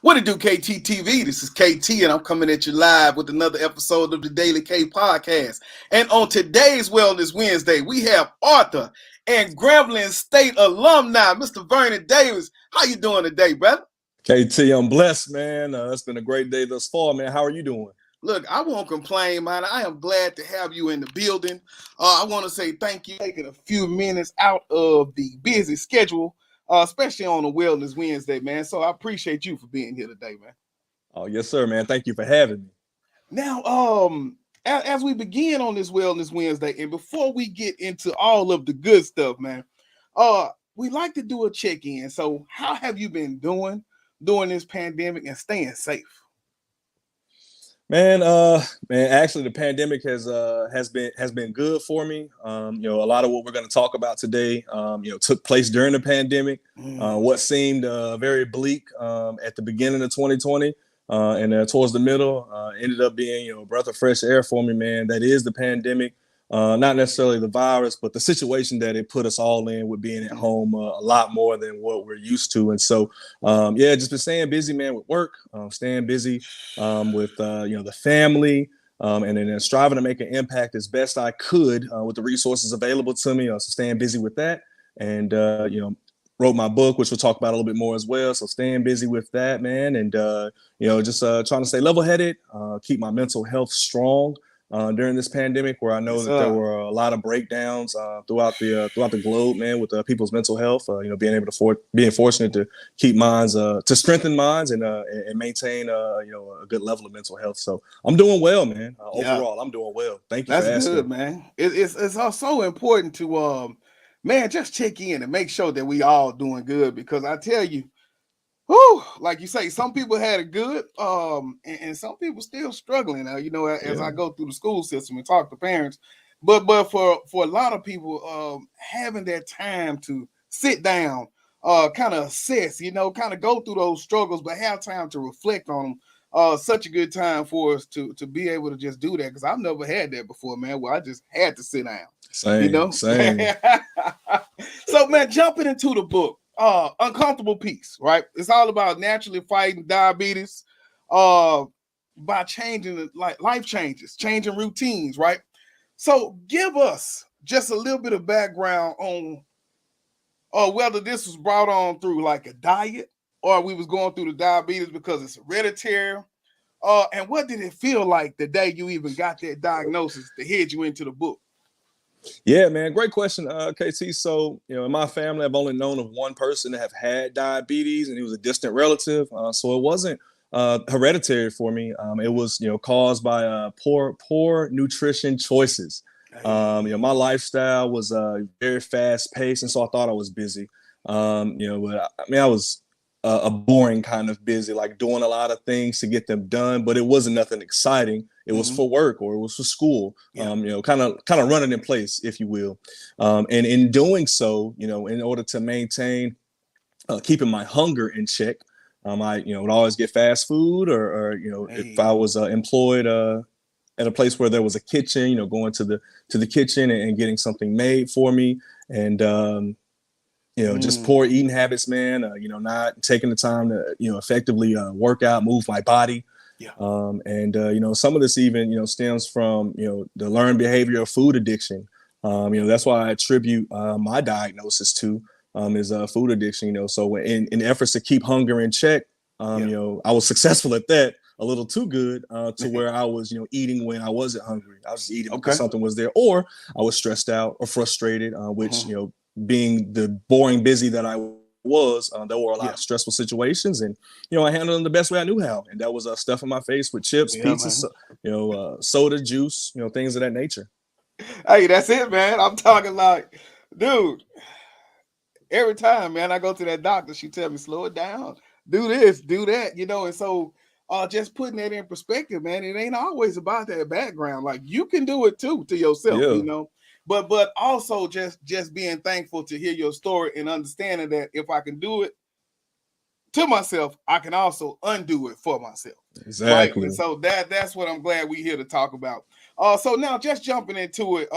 What it do, KTTV? This is KT, and I'm coming at you live with another episode of the Daily K Podcast. And on today's Wellness Wednesday, we have author and Grambling State alumni, Mr. Vernon Davis. How you doing today, brother? KT, I'm blessed, man. It's been a great day thus far, man. How are you doing? Look, I won't complain, man. I am glad to have you in the building. I want to say thank you for taking a few minutes out of the busy schedule, especially on a Wellness Wednesday, man. So I appreciate you for being here today, man. Oh, yes, sir, man. Thank you for having me. Now, as we begin on this Wellness Wednesday, and before we get into all of the good stuff, man, we like to do a check-in. So how have you been doing during this pandemic and staying safe? Man, actually the pandemic has been good for me. A lot of what we're going to talk about today, took place during the pandemic. What seemed very bleak at the beginning of 2020 and towards the middle ended up being, a breath of fresh air for me, man. That is the pandemic. Not necessarily the virus, but the situation that it put us all in with being at home a lot more than what we're used to. And so, just been staying busy, man, with work, staying busy with, the family, and then striving to make an impact as best I could with the resources available to me. So staying busy with that and, wrote my book, which we'll talk about a little bit more as well. So staying busy with that, man. And, just trying to stay level-headed, keep my mental health strong. During this pandemic, where I know that there were a lot of breakdowns throughout the globe, man, with people's mental health. Being fortunate to keep minds, to strengthen minds, and maintain a good level of mental health. So I'm doing well, man. Overall, I'm doing well. Thank you. That's for asking. Good, man. It's also important to just check in and make sure that we all doing good, because I tell you. Whew, like you say, some people had it good, and some people still struggling. As I go through the school system and talk to parents, but for a lot of people, having that time to sit down, kind of assess, kind of go through those struggles, but have time to reflect on them. Such a good time for us to be able to just do that, because I've never had that before, man. Where I just had to sit down. Same. So, man, jumping into the book. Uncomfortable peace, right? It's all about naturally fighting diabetes by changing life changes, changing routines, right? So give us just a little bit of background on whether this was brought on through like a diet, or we was going through the diabetes because it's hereditary. And what did it feel like the day you even got that diagnosis that head you into the book? Yeah, man, great question, KT. So, in my family, I've only known of one person to have had diabetes, and he was a distant relative. So it wasn't hereditary for me. It was, caused by poor nutrition choices. My lifestyle was very fast paced, and so I thought I was busy. But I was a boring kind of busy, like doing a lot of things to get them done, but it wasn't nothing exciting. It was for work, or it was for school, kind of running in place, if you will. And in doing so, in order to maintain keeping my hunger in check, I would always get fast food, or if I was employed at a place where there was a kitchen, going to the kitchen and getting something made for me. And just poor eating habits, man. Not taking the time to, effectively work out, move my body. Some of this even, stems from, the learned behavior of food addiction. That's why I attribute my diagnosis to is food addiction. So in efforts to keep hunger in check, I was successful at that. A little too good to where I was, eating when I wasn't hungry. I was just eating because something was there, or I was stressed out or frustrated, which, being the boring busy that I was, there were a lot of stressful situations, and I handled them the best way I knew how, and that was stuffing my face with chips, pizza, soda, juice, things of that nature. Hey, that's it, man. I'm talking like, dude. Every time, man, I go to that doctor, she tell me slow it down, do this, do that, and so just putting that in perspective, man. It ain't always about that background. Like, you can do it too to yourself, But also just being thankful to hear your story and understanding that if I can do it to myself, I can also undo it for myself. Exactly. Right? And so that's what I'm glad we're here to talk about. So now just jumping into it,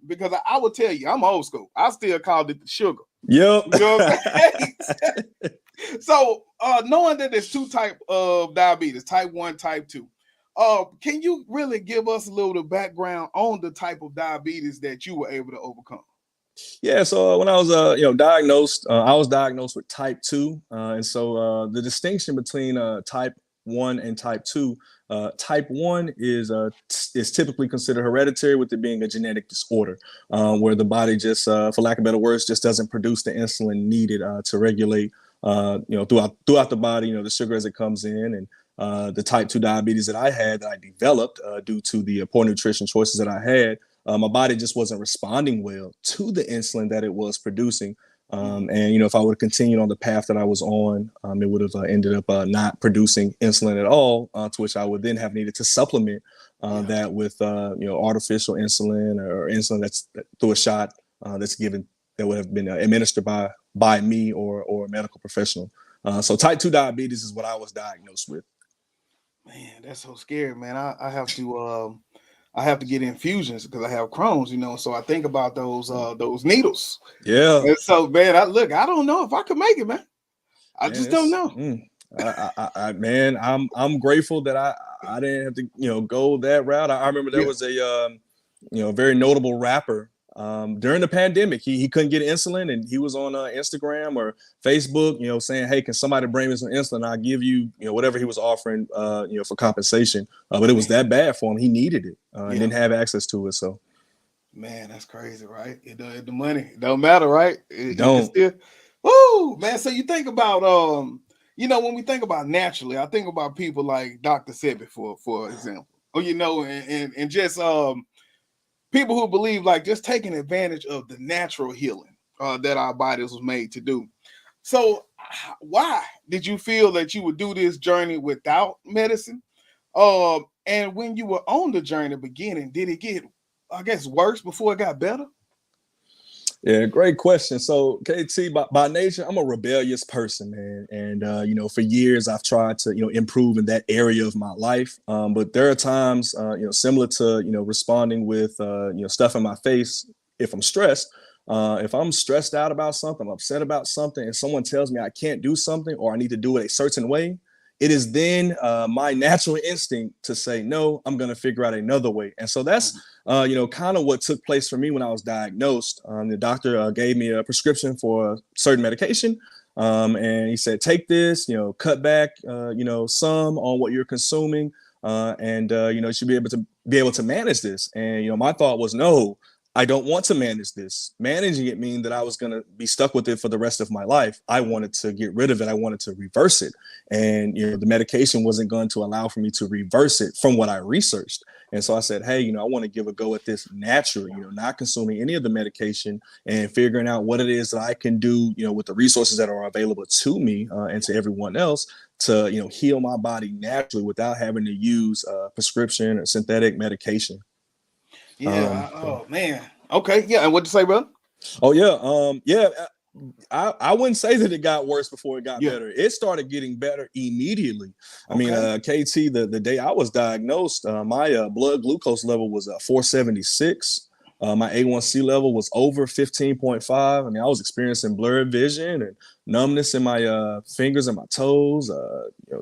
because I will tell you, I'm old school. I still called it the sugar. Yep. You know what I'm saying? So, knowing that there's two type of diabetes, type 1, type 2, can you really give us a little background on the type of diabetes that you were able to overcome? Yeah, so when I was diagnosed, I was diagnosed with type 2, and so the distinction between type 1 and type 2, type 1 is typically considered hereditary, with it being a genetic disorder, where the body just, for lack of better words, just doesn't produce the insulin needed to regulate, throughout the body, the sugar as it comes in. And the type 2 diabetes that I had, that I developed due to the poor nutrition choices that I had, my body just wasn't responding well to the insulin that it was producing. And if I would have continued on the path that I was on, it would have ended up not producing insulin at all, to which I would then have needed to supplement Yeah. that with artificial insulin, or insulin that's through a shot, that's given, that would have been administered by me or a medical professional. So type 2 diabetes is what I was diagnosed with. Man, that's so scary, man. I have to get infusions because I have Crohn's, So I think about those needles. Yeah. And so, man, I don't know if I could make it, man. I Man, just don't know. man, I'm grateful that I didn't have to go that route. I remember there Yeah. was a very notable rapper during the pandemic. He couldn't get insulin, and he was on Instagram or Facebook, saying, "Hey, can somebody bring me some insulin? I'll give you whatever he was offering, for compensation." But it was that bad for him. He needed it and didn't have access to it. So, man, that's crazy, right? The money it don't matter, right? don't. It's still, woo, man. So you think about when we think about naturally, I think about people like Dr. Sebi, for example, or and just people who believe like just taking advantage of the natural healing that our bodies was made to do. So why did you feel that you would do this journey without medicine? And when you were on the journey beginning, did it get, I guess, worse before it got better? Yeah, great question. So, KT, by nature, I'm a rebellious person, man, and for years I've tried to, improve in that area of my life. But there are times, similar to, responding with, stuff in my face if I'm stressed. If I'm stressed out about something, I'm upset about something, and someone tells me I can't do something or I need to do it a certain way, it is then my natural instinct to say, no, I'm going to figure out another way. And so that's, kind of what took place for me when I was diagnosed. The doctor gave me a prescription for a certain medication. And he said, take this, cut back, some on what you're consuming. And you should be able to manage this. And, my thought was, no, I don't want to manage this. Managing it mean that I was going to be stuck with it for the rest of my life. I wanted to get rid of it. I wanted to reverse it. And, the medication wasn't going to allow for me to reverse it from what I researched. And so I said, hey, I want to give a go at this naturally, not consuming any of the medication and figuring out what it is that I can do, with the resources that are available to me and to everyone else to, heal my body naturally without having to use prescription or synthetic medication. Yeah. Oh man. Okay. Yeah. And what to say, brother? Oh yeah. Yeah. I wouldn't say that it got worse before it got Yeah. better. It started getting better immediately. I mean, Okay. KT, the day I was diagnosed, my blood glucose level was 476. My A1C level was over 15.5. I mean, I was experiencing blurred vision and numbness in my fingers and my toes,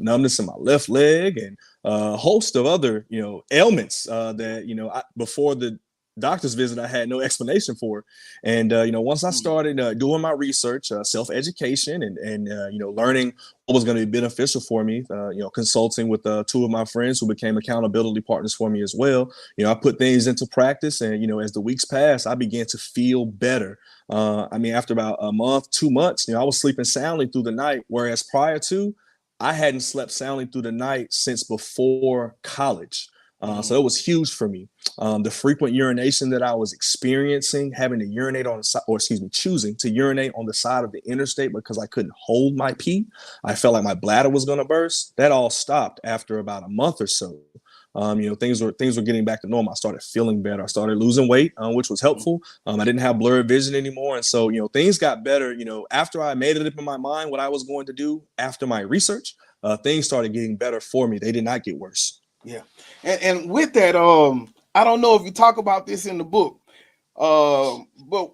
numbness in my left leg, and a host of other, ailments that, before the doctor's visit, I had no explanation for. And, once I started doing my research, self-education and learning what was going to be beneficial for me, consulting with two of my friends who became accountability partners for me as well, I put things into practice. And, as the weeks passed, I began to feel better. I mean, after about a month, 2 months, I was sleeping soundly through the night, whereas prior to, I hadn't slept soundly through the night since before college. So it was huge for me. The frequent urination that I was experiencing, having to urinate on the side, or excuse me, choosing to urinate on the side of the interstate because I couldn't hold my pee. I felt like my bladder was going to burst. That all stopped after about a month or so. Things were getting back to normal. I started feeling better. I started losing weight, which was helpful. I didn't have blurred vision anymore, and so things got better. After I made it up in my mind what I was going to do after my research, things started getting better for me. They did not get worse. Yeah. And with that, I don't know if you talk about this in the book, but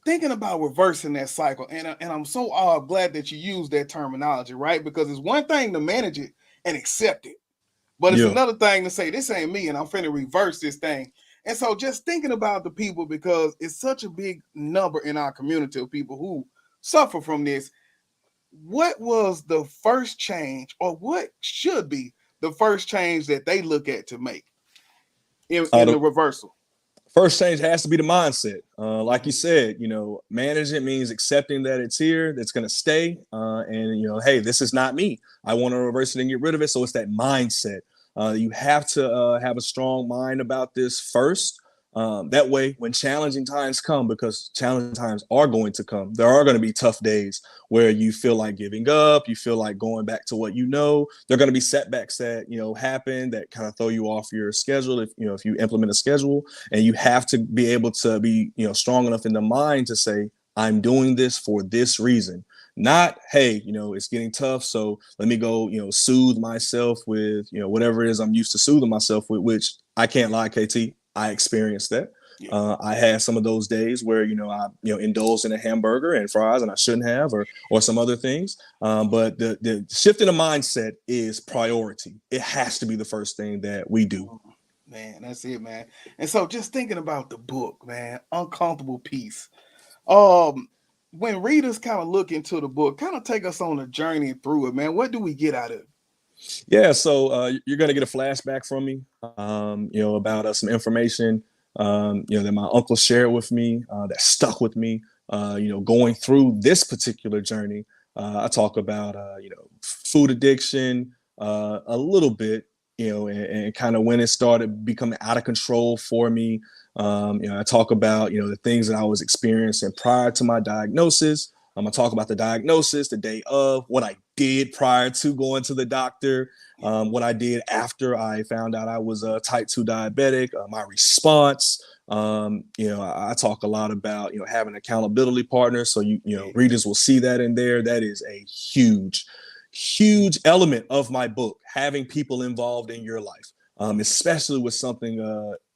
thinking about reversing that cycle, and I'm so glad that you use that terminology, right? Because it's one thing to manage it and accept it, but it's Yeah. another thing to say this ain't me, and I'm finna reverse this thing. And so, just thinking about the people, because it's such a big number in our community of people who suffer from this. What was the first change, or what should be the first change that they look at to make in the The reversal? first change has to be the mindset. Like you Mm-hmm. said, managing means accepting that it's here, that's going to stay, and hey, this is not me. I want to reverse it and get rid of it. So it's that mindset. You have to have a strong mind about this first. That way, when challenging times come, because challenging times are going to come, there are going to be tough days where you feel like giving up, you feel like going back to what you know. There are going to be setbacks that happen that kind of throw you off your schedule if you implement a schedule, and you have to be able to be strong enough in the mind to say, I'm doing this for this reason. Not, hey, it's getting tough, so let me go, soothe myself with, whatever it is I'm used to soothing myself with, which I can't lie, KT, I experienced that. Yeah. I had some of those days where I indulged in a hamburger and fries and I shouldn't have, or some other things. But the shift in the mindset is priority. It has to be the first thing that we do. Man, that's it, man. And so, just thinking about the book, man, Uncomfortable Peace. When readers kind of look into the book, kind of take us on a journey through it, man. What do we get out of it? Yeah, so you're gonna get a flashback from me, about some information, that my uncle shared with me that stuck with me. Going through this particular journey, I talk about food addiction a little bit, and kind of when it started becoming out of control for me. I talk about the things that I was experiencing prior to my diagnosis. I'm gonna talk about the diagnosis, the day of, what I did prior to going to the doctor, what I did after I found out I was a type 2 diabetic, my response. I talk a lot about having accountability partners, so readers will see that in there. That is a huge element of my book, having people involved in your life, especially with something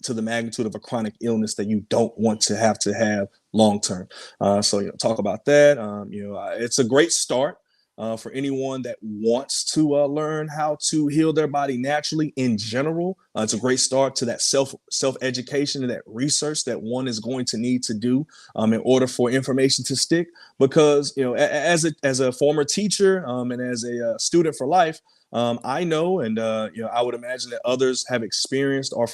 to the magnitude of a chronic illness that you don't want to have long term. So talk about that. It's a great start for anyone that wants to learn how to heal their body naturally in general. It's a great start to that self education and that research that one is going to need to do in order for information to stick. Because as a former teacher and as a student for life, I know, and I would imagine that others have experienced or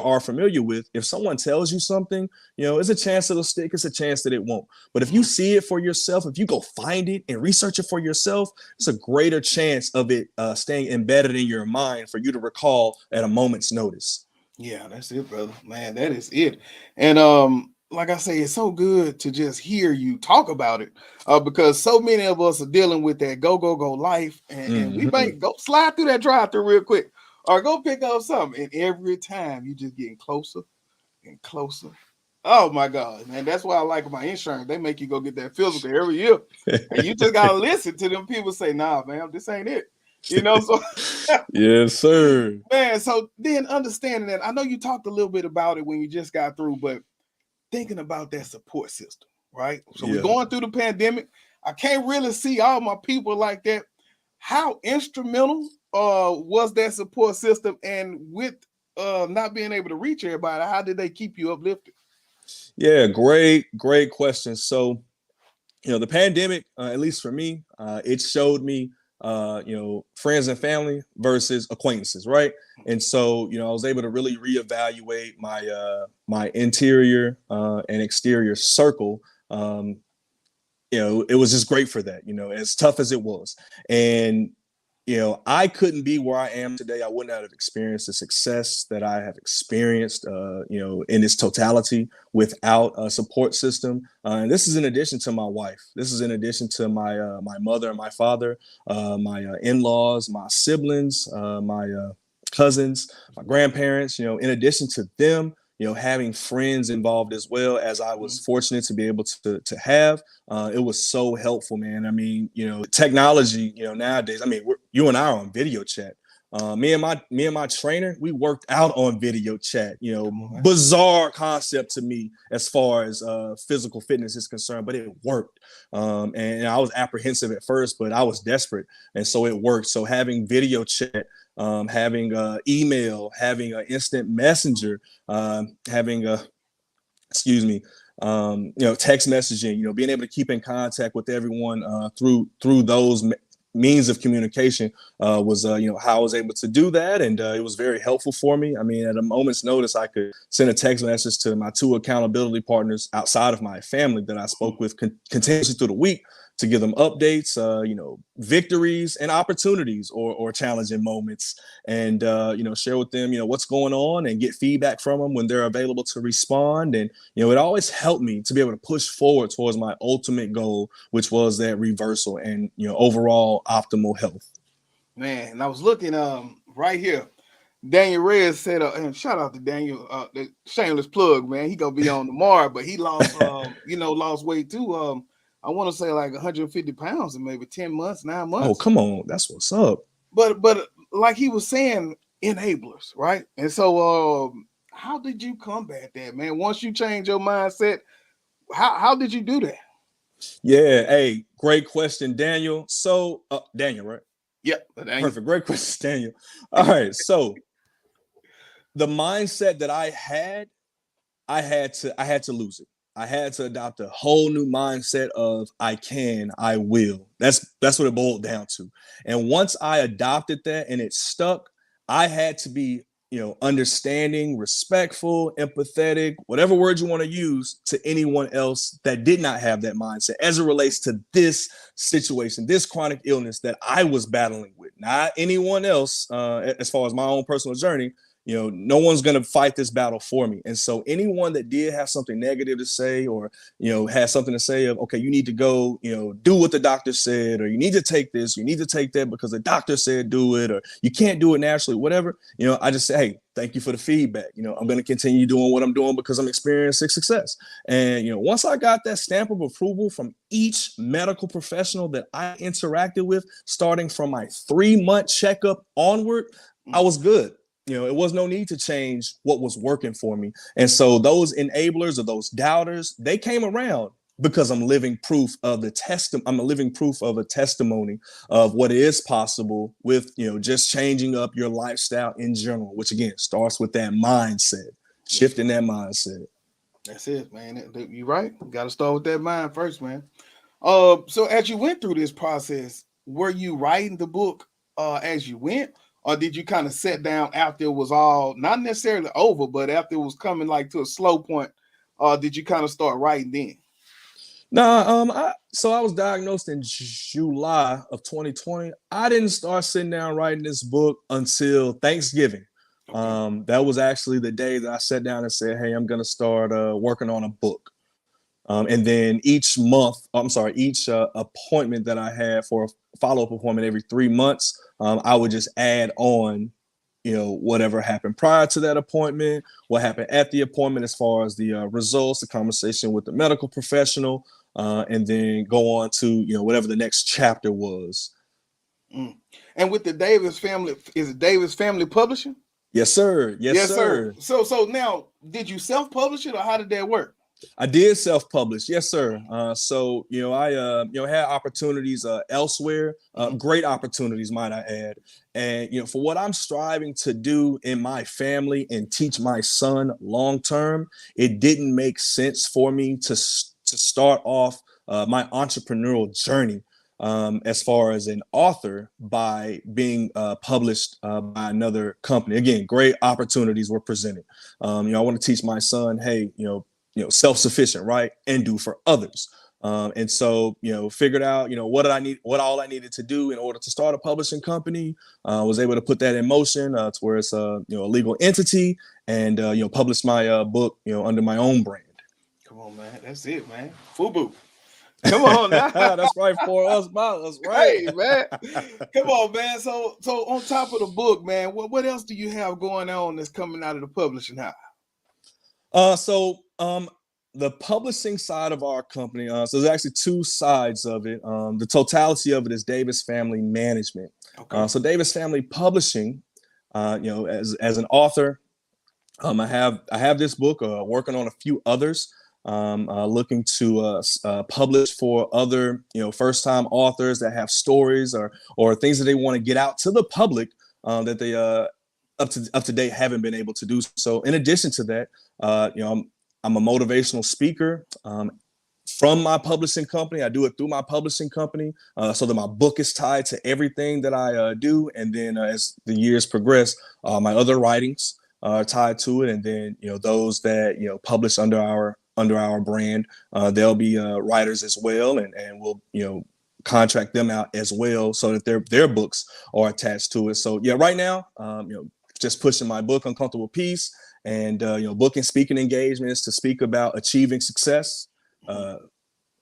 are familiar with. If someone tells you something, it's a chance it'll stick. It's a chance that it won't. But if you see it for yourself, if you go find it and research it for yourself, it's a greater chance of it staying embedded in your mind for you to recall at a moment's notice. Yeah, that's it, brother. Man, that is it. And like I say, it's so good to just hear you talk about it. Because so many of us are dealing with that go life, and we Mm-hmm. might go slide through that drive through real quick or go pick up something. And every time you just getting closer and closer. Oh my God, man. That's why I like my insurance. They make you go get that physical every year. And you just gotta listen to them people say, nah, man, this ain't it. So Yes, sir. man, so then understanding that, I know you talked a little bit about it when you just got through, but thinking about that support system, right? So we're Yeah. going through the pandemic. I can't really see all my people like that. How instrumental was that support system? And with not being able to reach everybody, how did they keep you uplifted? Yeah, great question. So the pandemic, at least for me, it showed me, friends and family versus acquaintances, right? And so, I was able to really reevaluate my interior and exterior circle. It was just great for that, as tough as it was. And I couldn't be where I am today. I would not have experienced the success that I have experienced, in its totality without a support system. And this is in addition to my wife. This is in addition to my mother and my father, my in-laws, my siblings, my cousins, my grandparents. In addition to them, having friends involved as well, as I was fortunate to be able to have. It was so helpful, man. I mean, technology, nowadays, I mean, you and I are on video chat. Me and my trainer, we worked out on video chat. on, Bizarre concept to me as far as physical fitness is concerned, but it worked. And I was apprehensive at first, but I was desperate, and so it worked. So having video chat, having email, having an instant messenger, having a excuse me, text messaging, being able to keep in contact with everyone through those means of communication was how I was able to do that, and it was very helpful for me. I mean, at a moment's notice, I could send a text message to my 2 accountability partners outside of my family that I spoke with continuously through the week to give them updates, victories and opportunities or challenging moments, and share with them what's going on and get feedback from them when they're available to respond. And it always helped me to be able to push forward towards my ultimate goal, which was that reversal and overall optimal health. Man, and I was looking right here. Daniel Reyes said, and shout out to Daniel, the shameless plug, man. He gonna be on tomorrow, but he lost lost weight too. I want to say like 150 pounds in maybe 10 months, 9 months. Oh, come on, that's what's up. But like he was saying, enablers, right? And so how did you combat that, man? Once you change your mindset, how did you do that? Yeah, hey, great question, Daniel. So Daniel, right? Yep, Daniel. Perfect. Great question, Daniel. All right. So the mindset that I had to lose it. I had to adopt a whole new mindset of I can, I will. That's what it boiled down to. And once I adopted that and it stuck, I had to be, understanding, respectful, empathetic, whatever word you want to use to anyone else that did not have that mindset as it relates to this situation, this chronic illness that I was battling with, not anyone else, as far as my own personal journey. No one's going to fight this battle for me. And so anyone that did have something negative to say or, has something to say of, okay, you need to go, do what the doctor said, or you need to take this, you need to take that because the doctor said do it, or you can't do it naturally, whatever, I just say, hey, thank you for the feedback. I'm going to continue doing what I'm doing because I'm experiencing success. And, once I got that stamp of approval from each medical professional that I interacted with, starting from my 3-month checkup onward, I was good. It was no need to change what was working for me. And so those enablers or those doubters, they came around because I'm living proof of I'm a living proof of a testimony of what is possible with, just changing up your lifestyle in general, which again starts with that mindset, shifting that mindset. That's it, man. You're right. You got to start with that mind first, man. So as you went through this process, were you writing the book as you went? Or did you kind of sit down after it was all not necessarily over, but after it was coming like to a slow point? Did you kind of start writing then? No, so I was diagnosed in July of 2020. I didn't start sitting down writing this book until Thanksgiving. Okay. That was actually the day that I sat down and said, hey, I'm going to start working on a book. And then each appointment that I had for a follow-up appointment every 3 months, I would just add on, whatever happened prior to that appointment, what happened at the appointment as far as the results, the conversation with the medical professional, and then go on to, whatever the next chapter was. And with the Davis family, is it Davis Family Publishing? Yes, sir. Yes, sir. So now, did you self-publish it or how did that work? I did self-publish, yes, sir. So I had opportunities elsewhere, great opportunities, might I add. And for what I'm striving to do in my family and teach my son long term, it didn't make sense for me to start off my entrepreneurial journey as far as an author by being published by another company. Again, great opportunities were presented. I want to teach my son, hey, self-sufficient, right? And do for others. And so, figured out, what all I needed to do in order to start a publishing company, was able to put that in motion to where it's a legal entity and, publish my book, under my own brand. Come on, man. That's it, man. FUBU. Come on now. That's right. For us, by us, right? Hey, man. Come on, man. So on top of the book, man, what else do you have going on that's coming out of the publishing house? The publishing side of our company, so there's actually 2 sides of it. The totality of it is Davis Family Management. Okay. So Davis Family Publishing, as an author, I have this book, working on a few others, looking to publish for other first time authors that have stories or things that they want to get out to the public, that they up to date haven't been able to do so. In addition to that, I'm a motivational speaker. From my publishing company. I do it through my publishing company, so that my book is tied to everything that I do. And then as the years progress, my other writings are tied to it. And then those that publish under our brand, they'll be writers as well, and we'll contract them out as well, so that their books are attached to it. So yeah, right now, just pushing my book, Uncomfortable Peace, and booking speaking engagements to speak about achieving success,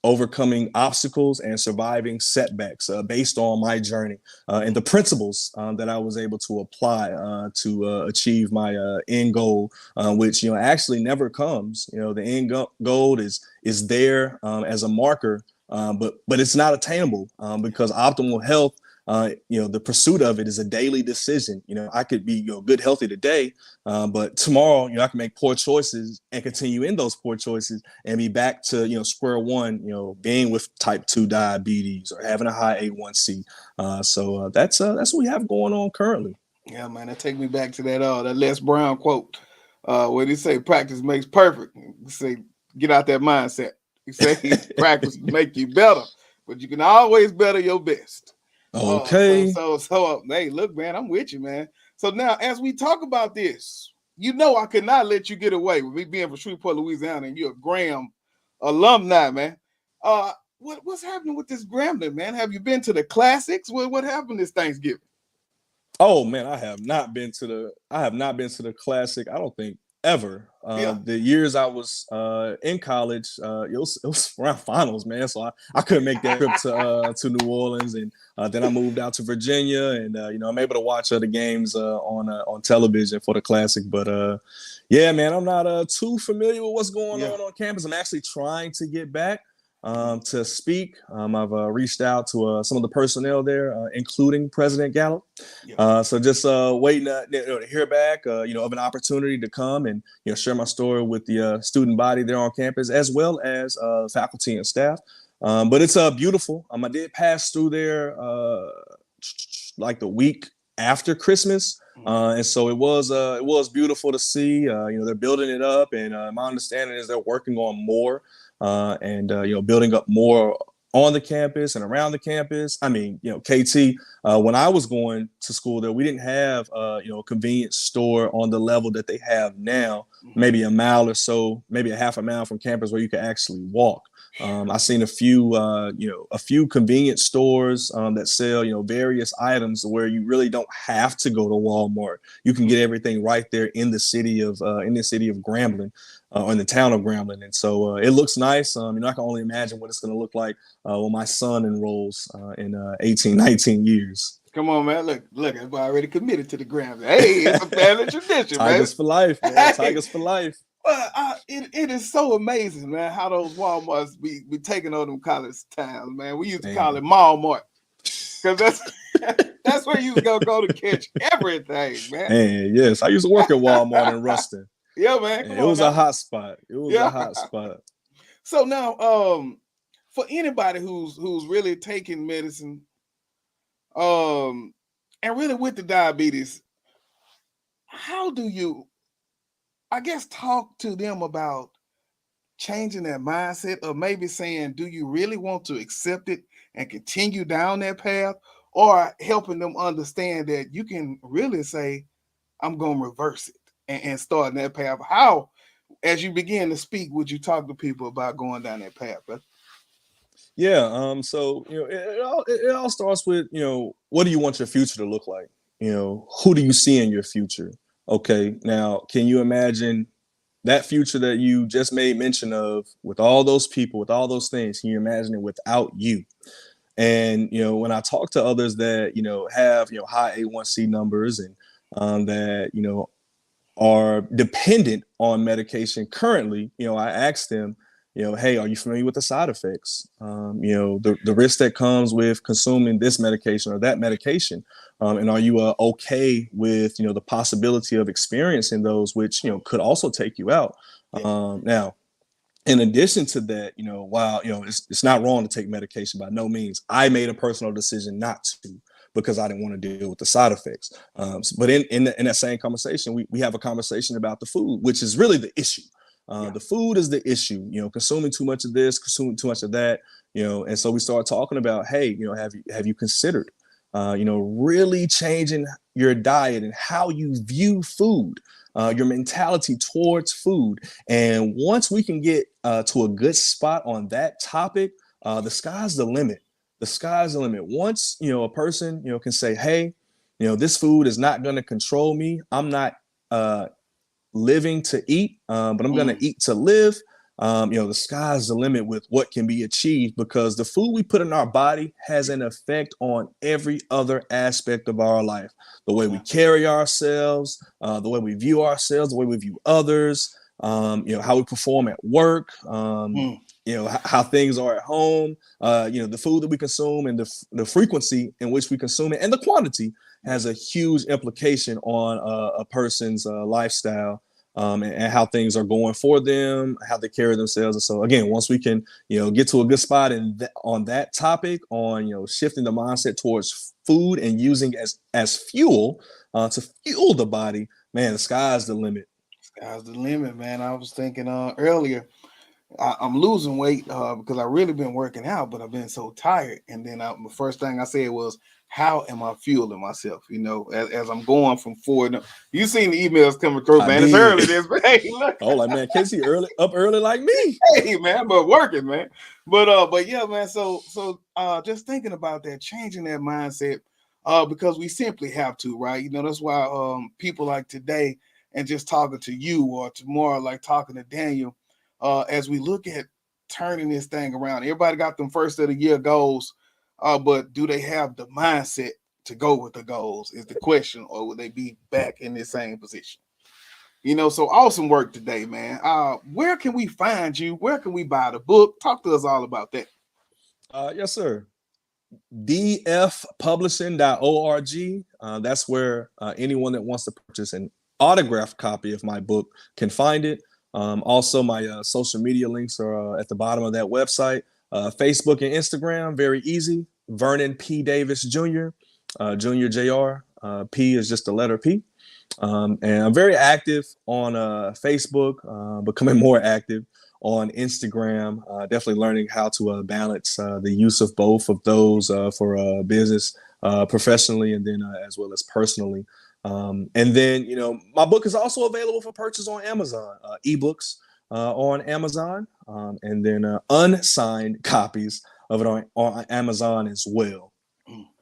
overcoming obstacles, and surviving setbacks, based on my journey, and the principles that I was able to apply to achieve my end goal, which actually never comes. The end goal is there as a marker, but it's not attainable, because optimal health, the pursuit of it is a daily decision. I could be good, healthy today, but tomorrow, I can make poor choices and continue in those poor choices and be back to square one. Being with type 2 diabetes or having a high A1C. So that's what we have going on currently. Yeah, man, that take me back to that Les Brown quote, where he say practice makes perfect. He say get out that mindset. He say practice make you better, but you can always better your best. Okay. Hey, look, man, I'm with you, man. So now, as we talk about this, I could not let you get away with me being from Shreveport, Louisiana, and you're a Graham alumni, man. What's happening with this Grambling, man? Have you been to the classics? What happened this Thanksgiving? Oh man, I have not been to the classic. I don't think ever. Yeah. The years I was in college, it was around finals, man. So I couldn't make that trip to New Orleans, and then I moved out to Virginia, and I'm able to watch other games on television for the classic. But yeah, man, I'm not too familiar with what's going on campus. I'm actually trying to get back to speak. I've reached out to some of the personnel there, including President Gallup. So just waiting to hear back, of an opportunity to come and share my story with the student body there on campus, as well as faculty and staff. But it's beautiful. I did pass through there like the week after Christmas. And so it was beautiful to see. They're building it up, and my understanding is they're working on more, and building up more on the campus and around the campus. I mean, KT, when I was going to school there, we didn't have a convenience store on the level that they have now. Maybe a mile or so, maybe a half a mile from campus, where you could actually walk. I've seen a few convenience stores that sell various items where you really don't have to go to Walmart. You can get everything right there in the city of Grambling, or in the town of Grambling. And so it looks nice. I can only imagine what it's going to look like when my son enrolls in 18, 19 years. Come on, man. Look, I'm already committed to the Grambling. Hey, it's a family tradition, man. Tigers for life, man. Tigers for life. Well, it is so amazing, man, how those Walmarts be taking on them college towns, man. We used to call it Mall-Mart, because that's where you go to catch everything, man. And yes, I used to work at Walmart in Ruston. Yeah, man. It was a hot spot. It was a hot spot. So now, for anybody who's really taking medicine, and really with the diabetes, how do you, I guess, talk to them about changing their mindset, or maybe saying, do you really want to accept it and continue down that path, or helping them understand that you can really say, I'm going to reverse it and start in that path? How, as you begin to speak, would you talk to people about going down that path, brother? Yeah. So, it all starts with, what do you want your future to look like? Who do you see in your future? Okay. Now, can you imagine that future that you just made mention of, with all those people, with all those things? Can you imagine it without you? And, when I talk to others that, have, high A1C numbers, and that, are dependent on medication currently, I ask them, hey, are you familiar with the side effects? The risk that comes with consuming this medication or that medication. And are you okay with, the possibility of experiencing those, which, could also take you out? Now, in addition to that, while, it's not wrong to take medication by no means. I made a personal decision not to, because I didn't want to deal with the side effects. But in that same conversation, we have a conversation about the food, which is really the issue. The food is the issue, consuming too much of this, consuming too much of that, and so we start talking about, hey, have you considered, really changing your diet and how you view food, your mentality towards food. And once we can get to a good spot on that topic, the sky's the limit. The sky's the limit. Once, a person, can say, hey, this food is not going to control me. I'm not living to eat, but I'm going to eat to live. The sky's the limit with what can be achieved, because the food we put in our body has an effect on every other aspect of our life. The way we carry ourselves, the way we view ourselves, the way we view others, how we perform at work, how things are at home, the food that we consume and the frequency in which we consume it and the quantity has a huge implication on a person's lifestyle. And how things are going for them, how they carry themselves. And so again, once we can, get to a good spot on that topic, on, shifting the mindset towards food and using as fuel to fuel the body, man, the sky's the limit. Sky's the limit, man. I was thinking earlier, I'm losing weight because I've really been working out, but I've been so tired. And then the first thing I said was, how am I fueling myself? As I'm going from forward. You seen the emails coming through, man. It's early this, man. Hey, look. Oh, like, man, Casey up early like me. Hey, man, but working, man. But yeah, man. So just thinking about that, changing that mindset, because we simply have to, right? That's why people like today and just talking to you, or tomorrow, like talking to Daniel, as we look at turning this thing around. Everybody got them first of the year goals. But do they have the mindset to go with the goals is the question, or will they be back in the same position? So awesome work today, man. Where can we find you? Where can we buy the book? Talk to us all about that. Yes, sir. dfpublishing.org. That's where anyone that wants to purchase an autographed copy of my book can find it. Also, my social media links are at the bottom of that website. Facebook and Instagram, very easy. Vernon P. Davis Jr., Junior Jr. P is just the letter P. And I'm very active on Facebook, becoming more active on Instagram, definitely learning how to balance the use of both of those for business, professionally, and then as well as personally. And then, my book is also available for purchase on Amazon, ebooks. On Amazon, and then unsigned copies of it on Amazon as well.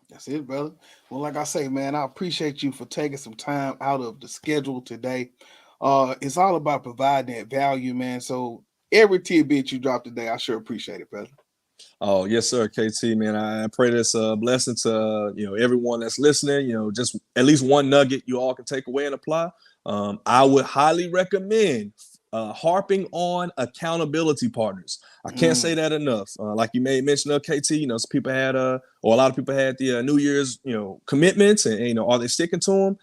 That's it, brother. Well, like I say, man, I appreciate you for taking some time out of the schedule today. It's all about providing that value, man. So every tidbit you dropped today, I sure appreciate it, brother. Oh, yes, sir, KT, man. I pray this blessing to everyone that's listening. Just at least one nugget you all can take away and apply. I would highly recommend harping on accountability partners. I can't say that enough. Like you may mention, KT, some people had, or a lot of people had the New Year's, commitments, and are they sticking to them?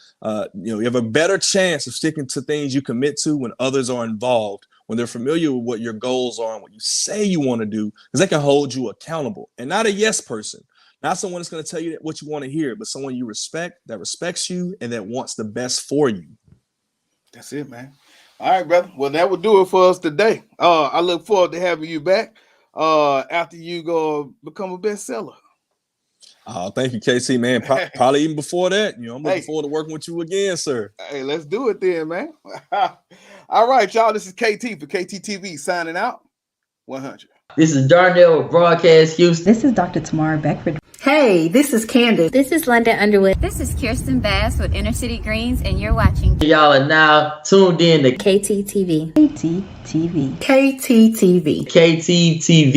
You have a better chance of sticking to things you commit to when others are involved, when they're familiar with what your goals are and what you say you want to do, because they can hold you accountable. And not a yes person, not someone that's going to tell you what you want to hear, but someone you respect, that respects you, and that wants the best for you. That's it, man. All right, brother. Well, that will do it for us today. I look forward to having you back after you go become a bestseller. Thank you, KC, man. Probably even before that. I'm looking forward to working with you again, sir. Hey, let's do it then, man. All right, y'all. This is KT for KTTV signing out. 100. This is Darnell with Broadcast Houston. This is Dr. Tamara Beckford. Hey, this is Candace. This is London Underwood. This is Kirsten Bass with Inner City Greens, and you're watching. Y'all are now tuned in to KTTV. KTTV. KTTV. KTTV.